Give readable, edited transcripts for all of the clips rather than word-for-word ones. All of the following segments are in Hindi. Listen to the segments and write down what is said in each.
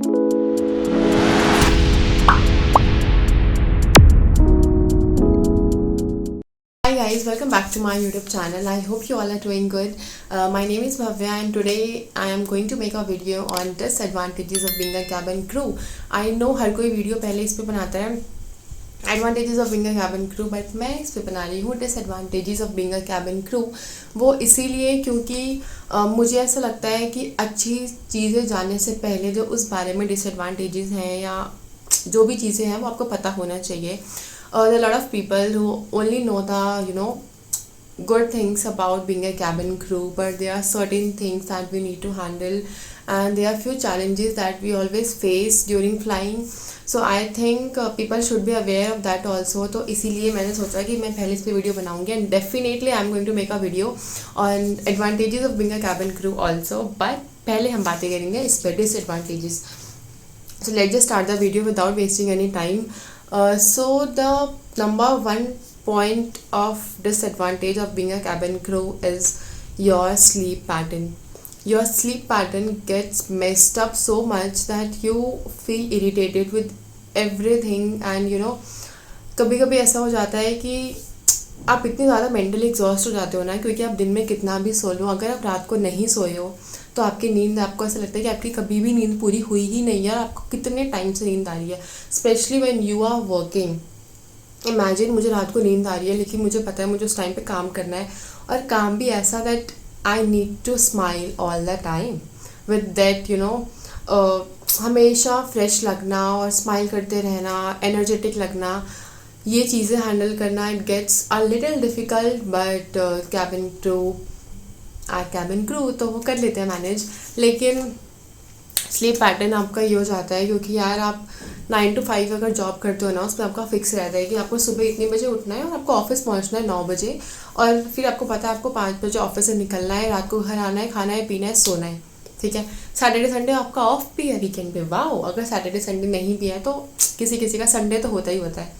Hi guys, welcome back to my YouTube channel. I hope you all are doing good. My name is Bhavya and today I am going to make a video on disadvantages of being a cabin crew. I know हर कोई वीडियो पहले इस पे बनाता है advantages of being a cabin crew, but मैं इस पे बना रही हूँ disadvantages of being a cabin crew. वो इसीलिए क्योंकि मुझे ऐसा लगता है कि अच्छी चीज़ें जानने से पहले जो उस बारे में डिसएडवांटेजेस हैं या जो भी चीज़ें हैं वो आपको पता होना चाहिए। There are a lot of people who only know the good things about being a cabin crew, but there are certain things that we need to handle and there are few challenges that we always face during flying. So I think people should be aware of that also. तो इसीलिए मैंने सोचा कि मैं पहले इस पे वीडियो बनाऊंगी and definitely I am going to make a video on advantages of being a cabin crew also. But पहले हम बातें करेंगे इस पे disadvantages. So let's just start the video without wasting any time. So the number one point of disadvantage of being a cabin crew is your sleep pattern. Your sleep pattern gets messed up so much that you feel irritated with everything and कभी कभी ऐसा हो जाता है कि आप इतनी ज़्यादा मेंटली एग्जॉस्ट हो जाते हो ना, क्योंकि आप दिन में कितना भी सो लो, अगर आप रात को नहीं सोए हो तो आपकी नींद, आपको ऐसा लगता है कि आपकी कभी भी नींद पूरी हुई ही नहीं है और आपको कितने टाइम से नींद आ रही है, specially when you are working. Imagine मुझे रात को नींद आ रही है लेकिन मुझे पता है मुझे उस टाइम पे काम करना है, और काम भी ऐसा that I need to smile all the time with that हमेशा फ्रेश लगना और स्माइल करते रहना, एनर्जेटिक लगना, ये चीज़ें हैंडल करना it gets a little difficult. But cabin crew तो वो कर लेते हैं मैनेज। लेकिन स्लीप पैटर्न आपका ये हो जाता है क्योंकि यार आप 9 to 5 अगर जॉब करते हो ना, उसमें आपका फिक्स रहता है कि आपको सुबह इतने बजे उठना है और आपको ऑफिस पहुंचना है 9 बजे, और फिर आपको पता है आपको 5 बजे ऑफिस से निकलना है, रात को घर आना है, खाना है, पीना है, सोना है, ठीक है। सैटरडे संडे आपका ऑफ भी है वीकेंड पे, वाओ। अगर सैटरडे संडे नहीं भी है तो किसी किसी का संडे तो होता ही होता है,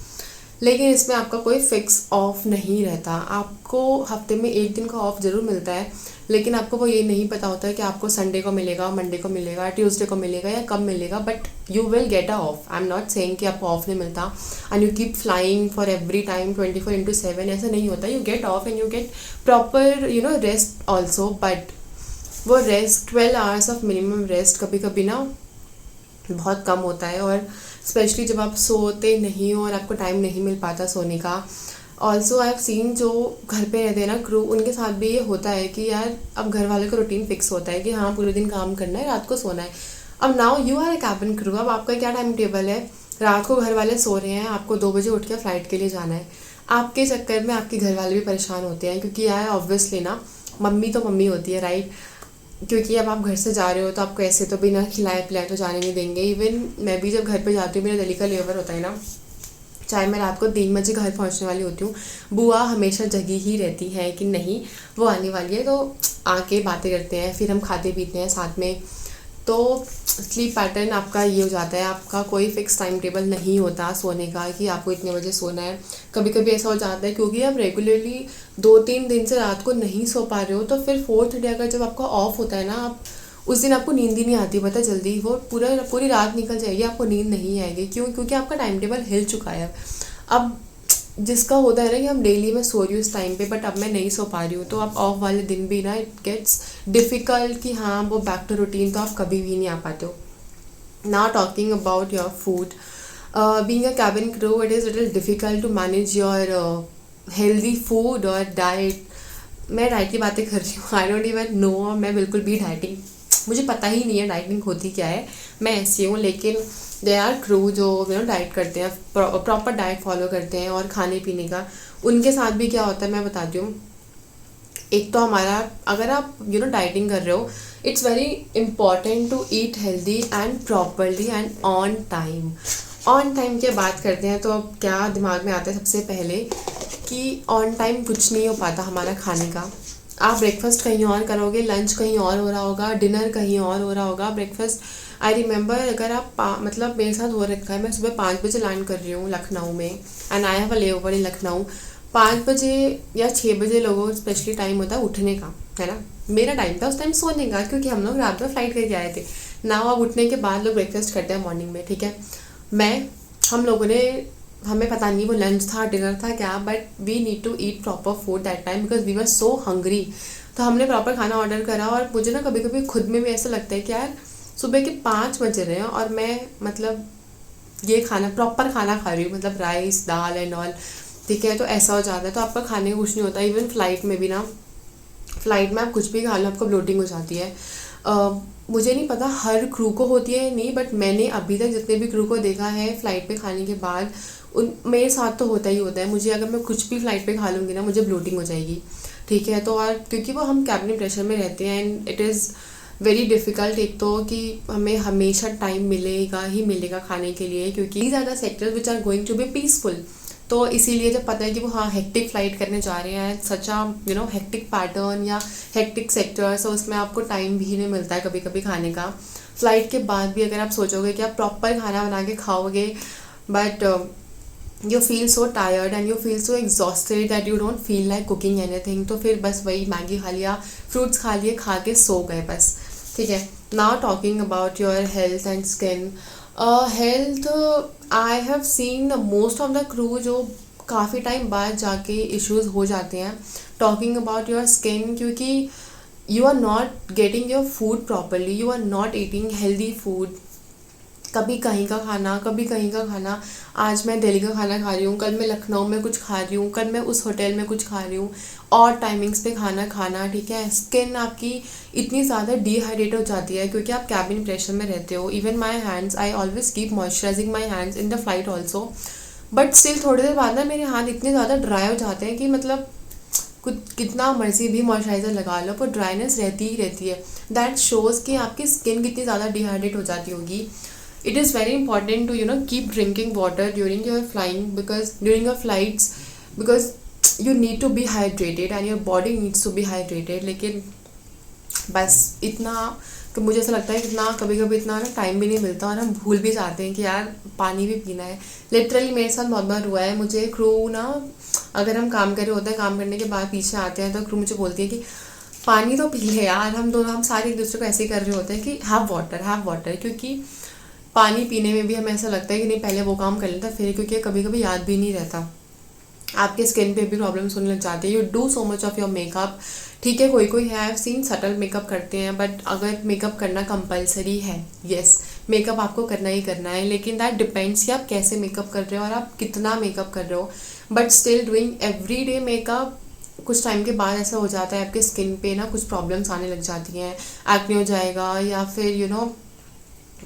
लेकिन इसमें आपका कोई फिक्स ऑफ नहीं रहता। आपको हफ्ते में एक दिन का ऑफ ज़रूर मिलता है, लेकिन आपको वो ये नहीं पता होता है कि आपको संडे को मिलेगा, मंडे को मिलेगा, ट्यूसडे को मिलेगा या कब मिलेगा, but you will get a off. I am not saying कि आपको ऑफ नहीं मिलता and you keep flying for every time 24/7, ऐसा नहीं होता। You get off and you get proper rest also, but वो rest 12 hours of minimum rest कभी कभी ना बहुत कम होता है, और स्पेशली जब आप सोते नहीं हो और आपको टाइम नहीं मिल पाता सोने का। ऑल्सो आई हैव सीन जो घर पे रहते हैं ना क्रू, उनके साथ भी ये होता है कि यार अब घर वाले का रूटीन फिक्स होता है कि हाँ पूरे दिन काम करना है, रात को सोना है। अब now you are a cabin crew, अब आपका क्या टाइम टेबल है, रात को घर वाले सो रहे हैं, आपको 2 बजे उठ के फ्लाइट के लिए जाना है। आपके चक्कर में आपके घर वाले भी परेशान होते हैं, क्योंकि यार ऑब्वियसली ना मम्मी तो मम्मी होती है, राइट। क्योंकि अब आप घर से जा रहे हो तो आपको ऐसे तो बिना खिलाए पिलाए तो जाने नहीं देंगे। इवन मैं भी जब घर पे जाती हूँ, मेरा दिल्ली का लेबर होता है ना, चाहे मैं रात को 3 बजे घर पहुँचने वाली होती हूँ, बुआ हमेशा जगी ही रहती है कि नहीं वो आने वाली है, तो आके बातें करते हैं, फिर हम खाते पीते हैं साथ में। तो स्लीप पैटर्न आपका ये हो जाता है, आपका कोई फिक्स टाइम टेबल नहीं होता सोने का कि आपको इतने बजे सोना है। कभी कभी ऐसा हो जाता है क्योंकि आप रेगुलरली 2-3 दिन से रात को नहीं सो पा रहे हो, तो फिर 4th डे अगर जब आपका ऑफ होता है ना, आप उस दिन आपको नींद ही नहीं आती, पता जल्दी वो पूरी रात निकल जाएगी, आपको नींद नहीं आएगी। क्यों? क्योंकि आपका टाइम टेबल हिल चुका है। अब जिसका होता है ना कि हम डेली में सो रही हूँ इस टाइम पे, बट अब मैं नहीं सो पा रही हूँ, तो आप ऑफ वाले दिन भी ना इट गेट्स डिफ़िकल्ट कि हाँ वो बैक टू रूटीन तो आप कभी भी नहीं आ पाते हो। Now talking about your food, being a cabin crew it is little difficult to manage your healthy food और डाइट। मैं डाइट की बातें कर रही हूँ, आई डोंट इवन नो, मैं बिल्कुल भी डाइटिंग, मुझे पता ही नहीं है डाइटिंग होती क्या है, मैं ऐसी हूँ। लेकिन दे आर क्रू जो डाइट करते हैं, प्रॉपर डाइट फॉलो करते हैं, और खाने पीने का उनके साथ भी क्या होता है मैं बताती हूँ। एक तो हमारा, अगर आप डाइटिंग कर रहे हो, it's very important to eat healthy and properly and on time. On time की बात करते हैं तो अब क्या दिमाग में आता है सबसे पहले कि ऑन टाइम कुछ नहीं हो पाता हमारा खाने का। आप ब्रेकफास्ट कहीं और करोगे, लंच कहीं और हो रहा होगा, डिनर कहीं और हो रहा होगा, ब्रेकफास्ट आई रिमेंबर अगर आप मतलब मेरे साथ हो रखा है, मैं सुबह 5 बजे लैंड कर रही हूँ लखनऊ में एंड आई हैव अ ले ओवर इन लखनऊ। 5 बजे या 6 बजे लोगों स्पेशली टाइम होता है उठने का, है ना। मेरा टाइम था उस टाइम सोने का, क्योंकि हम लोग रात में फ्लाइट करके आए थे। नाउ अब उठने के बाद लोग ब्रेकफास्ट करते हैं मॉर्निंग में, ठीक है। मैं हम लोगों ने हमें पता नहीं वो लंच था डिनर था क्या, but we need to eat proper food that time because we were so hungry. तो हमने प्रॉपर खाना ऑर्डर करा और मुझे ना कभी कभी खुद में भी ऐसा लगता है कि यार सुबह के 5 बज रहे हैं और मैं मतलब ये खाना प्रॉपर खाना खा रही हूँ, मतलब राइस दाल एंड ऑल, ठीक है। तो ऐसा हो जाता है, तो आपका खाने का कुछ नहीं होता। इवन फ्लाइट में भी ना, फ्लाइट में आप कुछ भी खा लो आपको ब्लोटिंग हो जाती है। मुझे नहीं पता हर क्रू को होती है नहीं, बट मैंने अभी तक जितने भी क्रू को देखा है फ़्लाइट पे खाने के बाद, उन मेरे साथ तो होता ही होता है। मुझे अगर मैं कुछ भी फ़्लाइट पे खा लूँगी ना मुझे ब्लोटिंग हो जाएगी, ठीक है। तो और क्योंकि वो हम कैबिन प्रेशर में रहते हैं and it is very difficult, एक तो कि हमें हमेशा टाइम मिलेगा ही मिलेगा खाने के लिए, क्योंकि ज़्यादा sectors which are going to be peaceful. तो इसीलिए जब पता है कि वो हाँ हेक्टिक फ़्लाइट करने जा रहे हैं, सच आ हेक्टिक पैटर्न या हेक्टिक सेक्टर्स, तो उसमें आपको टाइम भी नहीं मिलता है कभी कभी खाने का। फ़्लाइट के बाद भी अगर आप सोचोगे कि आप प्रॉपर खाना बना के खाओगे, but you feel so tired and you feel so exhausted that you don't feel like cooking anything, तो फिर बस वही मैगी खा लिया, फ्रूट्स खा लिए, खा के सो गए बस, ठीक है। Now talking about your health and skin. Health, I have seen most of the crew जो काफ़ी टाइम बाद जाके इश्यूज हो जाते हैं। टॉकिंग अबाउट योर स्किन, क्योंकि you are not getting your food properly, you are not eating healthy food. कभी कहीं का खाना, कभी कहीं का खाना। आज मैं दिल्ली का खाना खा रही हूँ, कल मैं लखनऊ में कुछ खा रही हूँ, कल मैं उस होटल में कुछ खा रही हूँ, और टाइमिंग्स पे खाना खाना, ठीक है। स्किन आपकी इतनी ज़्यादा डिहाइड्रेट हो जाती है क्योंकि आप कैबिन प्रेशर में रहते हो। Even my hands, I always keep moisturising my hands in the flight also, but still थोड़ी देर बाद ना मेरे हाथ इतने ज़्यादा ड्राई हो जाते हैं कि मतलब कुछ कितना मर्जी भी मॉइस्चराइज़र लगा लो पर ड्राइनेस रहती ही रहती है। दैट शोज़ कि आपकी स्किन कितनी ज़्यादा डिहाइड्रेट हो जाती होगी। It is very important to keep drinking water during your flying, because during your flights, because you need to be hydrated and your body needs to be hydrated। लेकिन बस इतना कि मुझे ऐसा लगता है कि इतना कभी कभी इतना ना टाइम भी नहीं मिलता और हम भूल भी जाते हैं कि यार पानी भी पीना है। लिटरली मेरे साथ बहुत बार हुआ है। मुझे क्रू ना, अगर हम काम कर रहे होते हैं, काम करने के बाद पीछे आते हैं तो क्रू मुझे बोलती है कि पानी तो पी ले यार। हम दोनों, हम सारे एक दूसरे को ऐसे ही कर रहे होते हैं कि हैव वाटर, क्योंकि पानी पीने में भी हमें ऐसा लगता है कि नहीं पहले वो काम कर लेता फिर, क्योंकि कभी कभी याद भी नहीं रहता। आपके स्किन पे भी प्रॉब्लम्स होने लग जाती है। You do so much of your makeup, ठीक है। कोई कोई है, आई सीन सटल मेकअप करते हैं, बट अगर मेकअप करना कंपलसरी है, येस मेकअप आपको करना ही करना है, लेकिन दैट डिपेंड्स कि आप कैसे मेकअप कर रहे हो और आप कितना मेकअप कर रहे हो। But still doing every day makeup, कुछ टाइम के बाद ऐसा हो जाता है आपके स्किन पे ना कुछ प्रॉब्लम्स आने लग जाती हैं। एक्ने हो जाएगा, या फिर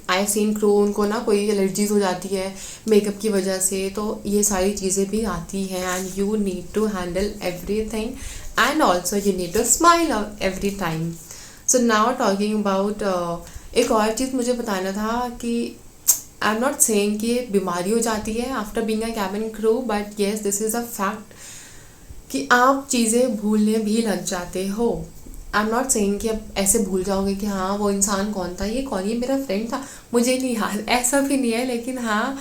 आई सीन क्रू उनको ना कोई एलर्जीज हो जाती है मेकअप की वजह से। तो ये सारी चीज़ें भी आती हैं and you need to handle everything and also you need to smile every time. So now talking about एक और चीज़ मुझे बताना था कि आई एम नॉट सेइंग कि ये बीमारी हो जाती है after being a cabin crew, but yes this is a fact कि आप चीज़ें भूलने भी लग जाते हो। आई एम नॉट सेइंग कि अब ऐसे भूल जाओगे कि हाँ वो इंसान कौन था, ये कौन, ये मेरा फ्रेंड था, मुझे नहीं याद, ऐसा भी नहीं है। लेकिन हाँ,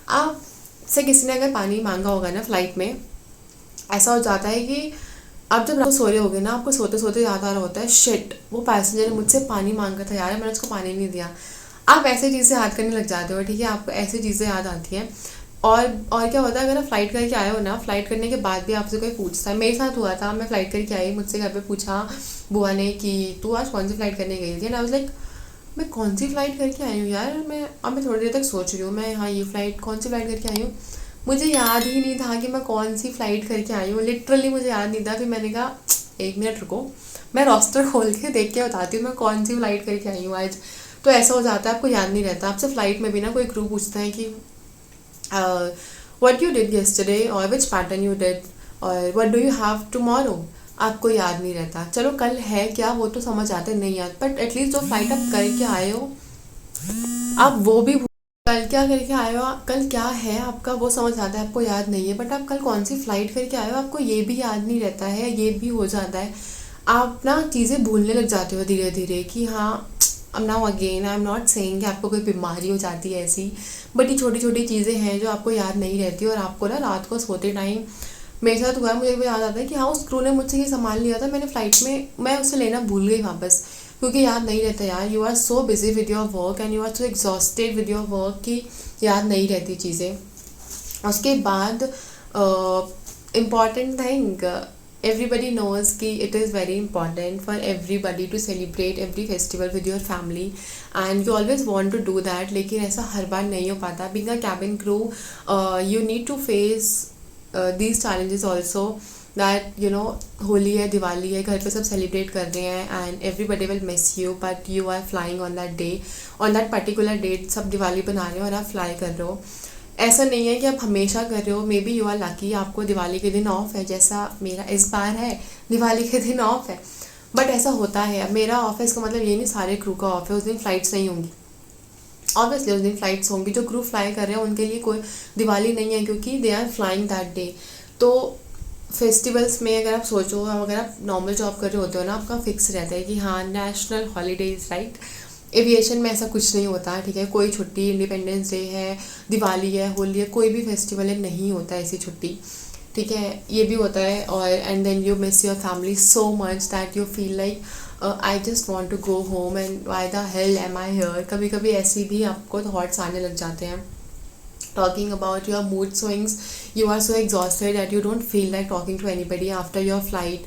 आप से किसी ने अगर पानी मांगा होगा ना फ़्लाइट में, ऐसा हो जाता है कि आप जब रात को सो रहे होगे ना, आपको सोते सोते याद आ रहा होता है शिट वो पैसेंजर ने मुझसे पानी मांगा था यार, मैंने उसको पानी नहीं दिया। आप ऐसे चीज़ें याद करने लग जाते हो, ठीक है। आपको ऐसी चीज़ें याद आती हैं। और क्या होता है, अगर आप फ्लाइट करके आए हो ना, फ्लाइट करने के बाद भी आपसे कोई पूछता है, मेरे साथ हुआ था, मैं फ़्लाइट करके आई, मुझसे घर पे पूछा बुआ ने कि तू आज कौन सी फ़्लाइट करने गई थी, एंड आई वाज लाइक मैं कौन सी फ़्लाइट करके आई हूँ यार। मैं थोड़ी देर तक सोच रही हूँ, मैं हाँ ये फ़्लाइट कौन सी फ़्लाइट करके आई हूँ, मुझे याद ही नहीं था कि मैं कौन सी फ़्लाइट करके आई हूँ। लिटरली मुझे याद नहीं था। फिर मैंने कहा 1 मिनट रुको, मैं रोस्टर खोल के देख के बताती हूँ मैं कौन सी फ़्लाइट करके आई हूँ आज। तो ऐसा हो जाता है, आपको याद नहीं रहता। आपसे फ़्लाइट में भी ना कोई क्रू पूछता है कि what you did yesterday or which pattern you did or what do you have tomorrow, आपको याद नहीं रहता। चलो कल है क्या वो तो समझ आते नहीं याद, बट एटलीस्ट जो फ्लाइट आप करके आए हो आप वो भी कल क्या करके आए हो, कल क्या है आपका वो समझ आता है, आपको याद नहीं है। बट आप कल कौन सी फ़्लाइट करके आए हो आपको ये भी याद नहीं रहता है, ये भी हो जाता है। आप ना चीज़ें भूलने लग जाते हो धीरे धीरे कि हाँ अब now again I am not saying कि आपको कोई बीमारी हो जाती है ऐसी, बट ये छोटी छोटी चीज़ें हैं जो आपको याद नहीं रहती और आपको ना रात को सोते टाइम, मेरे साथ हुआ है, मुझे भी याद आता है कि हाँ उस क्रू ने मुझसे ये सामान लिया था, मैंने फ़्लाइट में मैं उसे लेना भूल गई वापस। क्योंकि याद नहीं रहता यार, you are so busy with your work and you are so exhausted with your work कि याद नहीं रहती चीज़ें। उसके बाद इम्पॉर्टेंट थिंग, everybody knows कि it is very important for everybody to celebrate every festival with your family and you always want to do that, लेकिन ऐसा हर बार नहीं हो पाता। being a cabin crew, you need to face these challenges also, that you know Holi है, दिवाली है, घर पे सब सेलिब्रेट कर रहे हैं and everybody will miss you but you are flying on that day, on that particular date सब दिवाली बना रहे हो और आप फ्लाई कर रहे हो। ऐसा नहीं है कि आप हमेशा कर रहे हो, maybe you are lucky, आपको दिवाली के दिन ऑफ है, जैसा मेरा इस बार है, दिवाली के दिन ऑफ है। बट ऐसा होता है, अब मेरा ऑफिस का मतलब ये नहीं सारे क्रू का ऑफ है, उस दिन फ़्लाइट्स नहीं होंगी, ऑब्वियसली उस दिन फ़्लाइट्स होंगी। जो क्रू फ्लाई कर रहे हैं उनके लिए कोई दिवाली नहीं है क्योंकि they are flying that day. तो फेस्टिवल्स में अगर आप सोचो, अगर आप नॉर्मल जॉब कर रहे होते हो ना, आपका फिक्स रहता है कि हाँ नेशनल हॉलीडेज़, राइट। एविएशन में ऐसा कुछ नहीं होता, ठीक है, कोई छुट्टी, इंडिपेंडेंस डे है, दिवाली है, होली है, कोई भी फेस्टिवल है, नहीं होता ऐसी छुट्टी, ठीक है। ये भी होता है और and then you miss your family so much that you feel like I just want to go home and why the hell am I here. कभी कभी ऐसी भी आपको थॉट्स आने लग जाते हैं। talking about your mood swings, you are so exhausted that you don't feel like talking to anybody after your flight.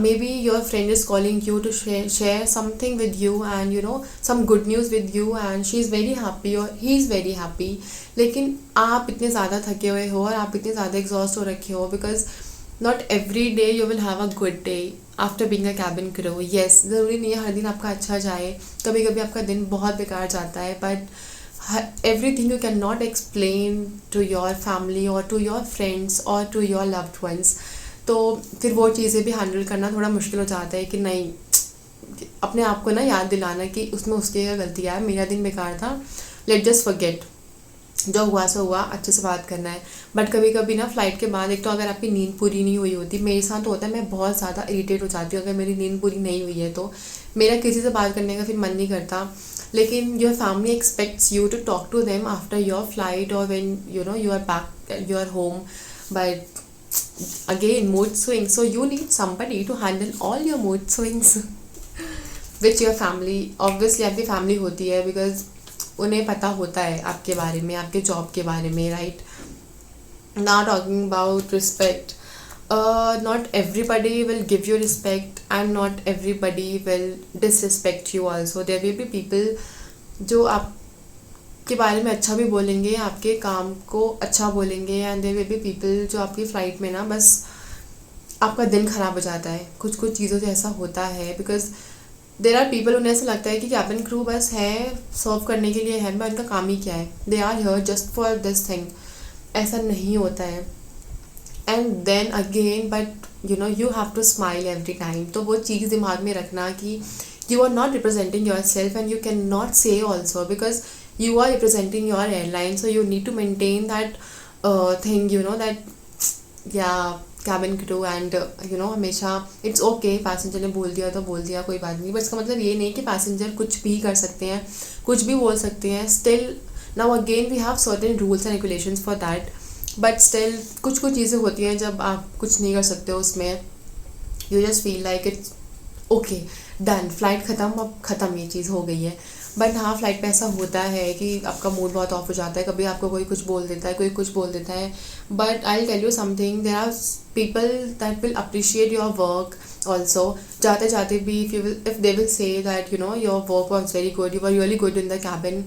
Maybe your friend is calling you to share something with you and you know some good news with you and she is very happy or he is very happy, लेकिन आप इतने ज़्यादा थके हुए हो और आप इतने ज़्यादा एग्जॉस्ट हो रखे हो because not every day you will have a good day after being a cabin crew. Yes, ज़रूरी नहीं है हर दिन आपका अच्छा जाए, कभी कभी आपका दिन बहुत बेकार जाता है, but everything you cannot explain to your family or to your friends or to your loved ones। तो फिर वो चीज़ें भी हैंडल करना थोड़ा मुश्किल हो जाता है कि नहीं, अपने आप को ना याद दिलाना कि उसमें उसकी क्या गलती है, मेरा दिन बेकार था, लेट जस्ट फॉरगेट, जो हुआ सो हुआ, अच्छे से बात करना है। बट कभी कभी ना फ़्लाइट के बाद एक तो अगर आपकी नींद पूरी नहीं हुई होती, मेरे साथ तो होता है मैं बहुत ज़्यादा इरिटेट हो जाती हूँ अगर मेरी नींद पूरी नहीं हुई है, तो मेरा किसी से बात करने का फिर मन नहीं करता। लेकिन your family expects you to talk to them after your flight और when you know you are back your home, but again mood swings, so you need somebody to handle all your mood swings which your family, obviously आपकी फैमिली होती है बिकॉज उन्हें पता होता है आपके बारे में, आपके जॉब के बारे में, right. now talking about respect, not everybody will give you respect and not everybody will disrespect you also. There will be people जो आपके बारे में अच्छा भी बोलेंगे, आपके काम को अच्छा बोलेंगे, and there will be people जो आपकी फ़्लाइट में ना बस आपका दिन ख़राब हो जाता है। कुछ कुछ चीज़ों से ऐसा होता है बिकॉज देर आर पीपल, उन्हें ऐसा लगता है कि कैबिन क्रू बस है, सर्व करने के लिए है, बट उनका काम ही क्या है, they are here just for this thing. ऐसा नहीं होता है। And then again but you know you have to smile every time. तो वो चीज़ दिमाग में रखना कि you are not representing yourself and you cannot say also because you are representing your airline, so you need to maintain that thing, you know, that yeah cabin crew and you know हमेशा it's okay, पैसेंजर ने बोल दिया तो बोल दिया, कोई बात नहीं, बट इसका मतलब ये नहीं कि पैसेंजर कुछ भी कर सकते हैं, कुछ भी बोल सकते हैं। Still now again we have certain rules and regulations for that, but still कुछ कुछ चीज़ें होती हैं जब आप कुछ नहीं कर सकते हो उसमें, you just feel like it's okay done, flight ख़त्म, अब ख़त्म, ये चीज़ हो गई है। बट हाँ, फ्लाइट पे ऐसा होता है कि आपका मूड बहुत ऑफ हो जाता है, कभी आपको कोई कुछ बोल देता है, कोई कुछ बोल देता है, but I will tell you something, there are people that will appreciate your work also. जाते जाते भी if they will say that you know your work was very good, you were really good in the cabin,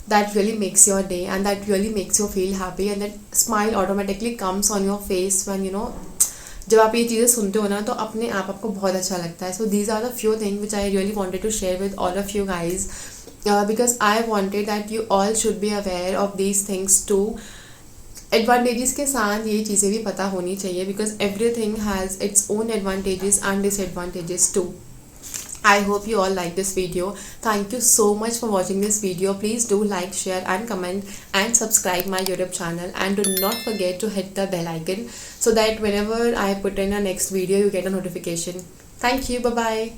that really makes your day and that really makes you feel happy and that smile automatically comes on your face when you know जब आप ये चीज़ें सुनते हो ना तो अपने आप आपको बहुत अच्छा लगता है। So these are the few thing which I really wanted to share with all of you guys because I wanted that you all should be aware of these things too. Advantages के साथ ये चीज़ें भी पता होनी चाहिए because everything has its own advantages and disadvantages too. I hope you all like this video. Thank you so much for watching this video. Please do like, share and comment and subscribe my YouTube channel, and do not forget to hit the bell icon so that whenever I put in a next video you get a notification. Thank you. Bye bye.